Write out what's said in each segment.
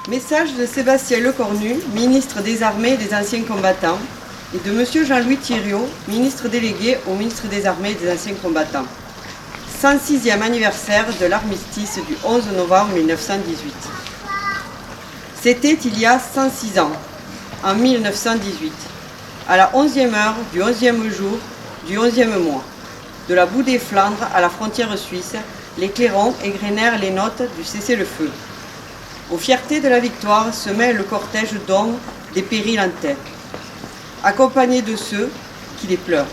Message de Sébastien Lecornu, ministre des Armées et des Anciens Combattants, et de M. Jean-Louis Thiriot, ministre délégué au ministre des Armées et des Anciens Combattants. 106e anniversaire de l'armistice du 11 novembre 1918. C'était il y a 106 ans, en 1918, à la 11e heure du 11e jour du 11e mois. De la boue des Flandres à la frontière suisse, les clairons égrenèrent les notes du cessez-le-feu. Aux fiertés de la victoire se mêle le cortège d'hommes des périls en tête, accompagnés de ceux qui les pleurent.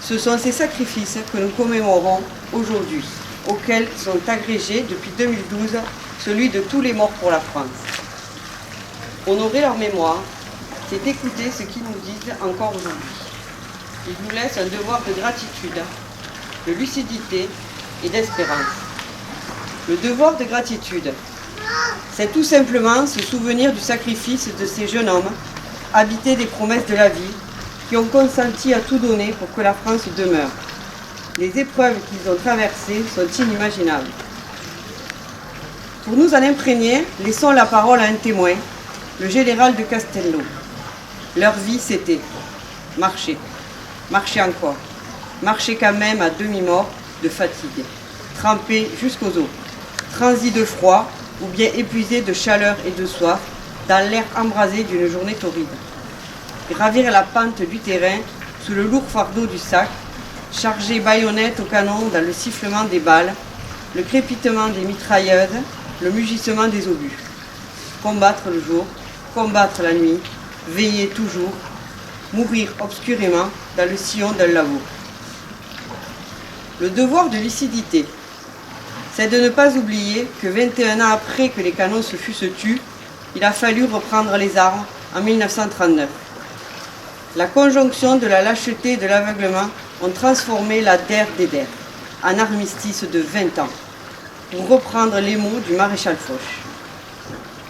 Ce sont ces sacrifices que nous commémorons aujourd'hui, auxquels sont agrégés depuis 2012 celui de tous les morts pour la France. Honorer leur mémoire, c'est écouter ce qu'ils nous disent encore aujourd'hui. Ils nous laissent un devoir de gratitude, de lucidité et d'espérance. Le devoir de gratitude, c'est tout simplement se souvenir du sacrifice de ces jeunes hommes, habités des promesses de la vie, qui ont consenti à tout donner pour que la France demeure. Les épreuves qu'ils ont traversées sont inimaginables. Pour nous en imprégner, laissons la parole à un témoin, le général de Castelnau. Leur vie, c'était marcher, marcher encore, marcher quand même à demi-mort de fatigue, trempé jusqu'aux os, transi de froid ou bien épuisé de chaleur et de soif dans l'air embrasé d'une journée torride. Gravir la pente du terrain sous le lourd fardeau du sac, charger baïonnette au canon dans le sifflement des balles, le crépitement des mitrailleuses, le mugissement des obus. Combattre le jour, combattre la nuit, veiller toujours, mourir obscurément dans le sillon d'un laveau. Le devoir de lucidité, c'est de ne pas oublier que 21 ans après que les canons se fussent tus, il a fallu reprendre les armes en 1939. La conjonction de la lâcheté et de l'aveuglement ont transformé la der des der en armistice de 20 ans, pour reprendre les mots du maréchal Foch.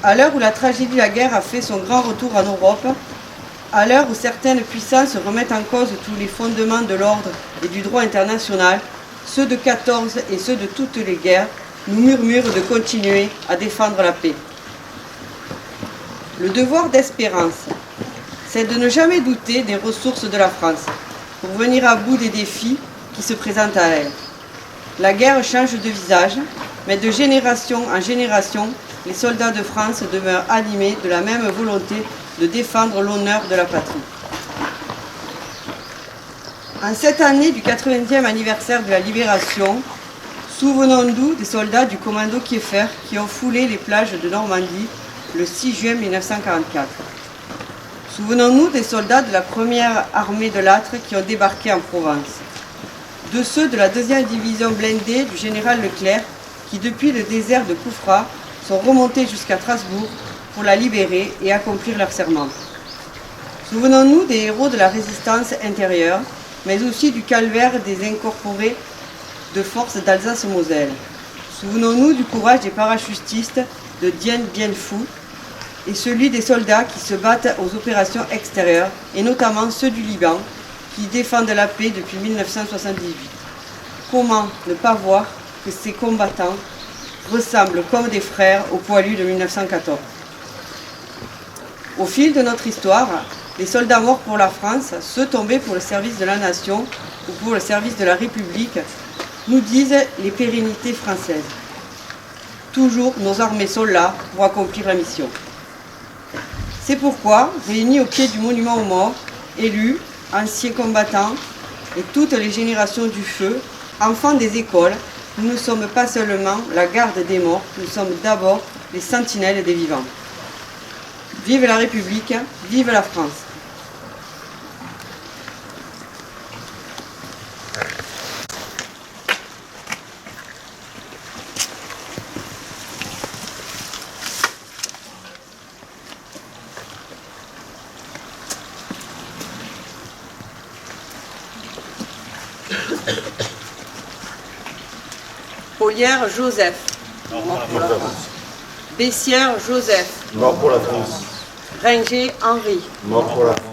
À l'heure où la tragédie de la guerre a fait son grand retour en Europe, à l'heure où certaines puissances remettent en cause tous les fondements de l'ordre et du droit international, ceux de 14 et ceux de toutes les guerres nous murmurent de continuer à défendre la paix. Le devoir d'espérance, c'est de ne jamais douter des ressources de la France pour venir à bout des défis qui se présentent à elle. La guerre change de visage, mais de génération en génération, les soldats de France demeurent animés de la même volonté de défendre l'honneur de la patrie. En cette année du 80e anniversaire de la Libération, souvenons-nous des soldats du commando Kieffer qui ont foulé les plages de Normandie le 6 juin 1944. Souvenons-nous des soldats de la première armée de l'Âtre qui ont débarqué en Provence. De ceux de la 2e division blindée du général Leclerc qui, depuis le désert de Koufra, sont remontés jusqu'à Strasbourg pour la libérer et accomplir leur serment. Souvenons-nous des héros de la résistance intérieure, mais aussi du calvaire des incorporés de force d'Alsace-Moselle. Souvenons-nous du courage des parachutistes de Dien Bien Phu et celui des soldats qui se battent aux opérations extérieures, et notamment ceux du Liban, qui défendent la paix depuis 1978. Comment ne pas voir que ces combattants ressemblent comme des frères aux poilus de 1914. Au fil de notre histoire, les soldats morts pour la France, ceux tombés pour le service de la nation ou pour le service de la République, nous disent les pérennités françaises. Toujours nos armées sont là pour accomplir la mission. C'est pourquoi, réunis au pied du monument aux morts, élus, anciens combattants et toutes les générations du feu, enfants des écoles, nous ne sommes pas seulement la garde des morts, nous sommes d'abord les sentinelles des vivants. Vive la République, vive la France. Ollière Joseph. Mort pour la France. Bessière Joseph. Mort pour la France. Ringer Henri. Mort pour la France.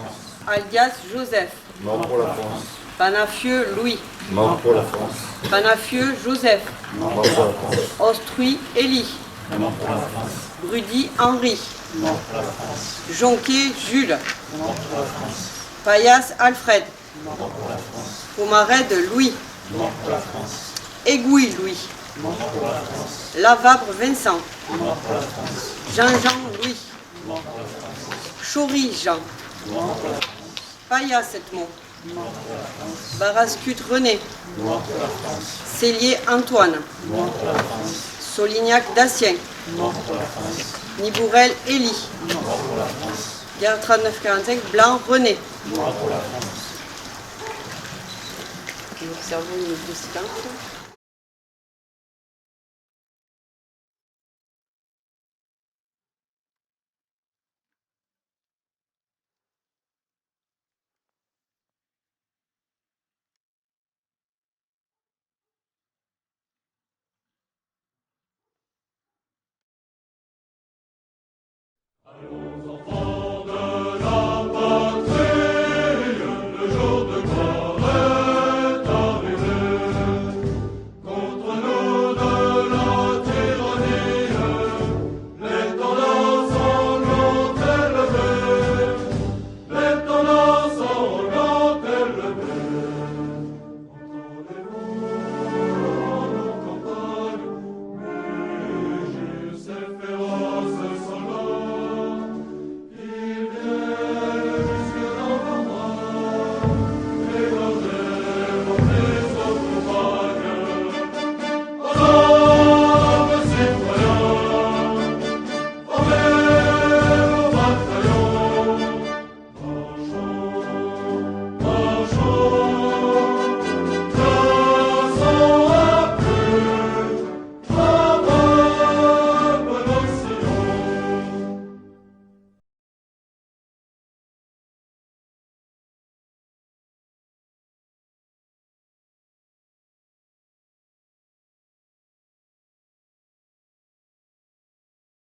Alias Joseph. Mort pour la France. Panafieux Louis. Mort pour la France. Panafieux Joseph. Mort pour la France. Ostruy Élie. Mort pour la France. Brudy Henri. Mort pour la France. Jonquet Jules. Mort pour la France. Paillasse Alfred. Mort pour la France. Pomarède Louis. Mort pour la France. Aiguille Louis. Mort pour la France. Lavabre Vincent. Mort pour la France. Jean-Jean Louis. Mort pour la France. Chaury Jean. Mort pour la France. Paillasse Edmond. Mort pour la France. Barascut René. Mort pour la France. Cellier Antoine. Mort pour la France. Solignac Daciens. Mort pour la France. Nibourel Élie. Mort pour la France. Guerre 39-45 Blanc René. Mort pour la France. Nous observons une minute de silence.